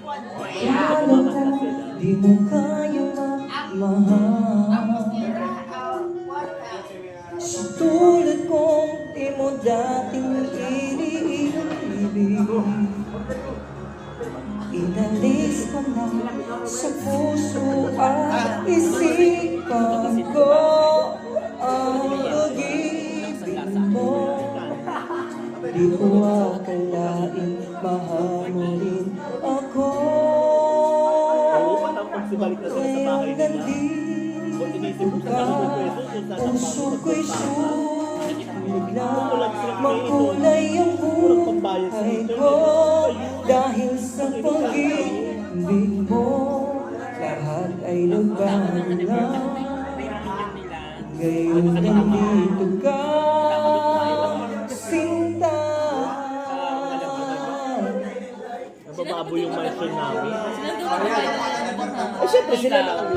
Halata di mo kayang magmahal. Sa tulad kong di mo dating iniibig, inalis ko na sa puso at isipan ko ang pag-ibig mo. Di ko akalain mahal mo rin ako. Ngayon nandito ka, puso ko'y sumula. Magkulay ang buhay ko dahil sa pag-ibig mo. Lahat ay nagbago na. Ngayon nandito ka, sinta. Nabababo yung mansion namin. Sila doon. Siyempre sila na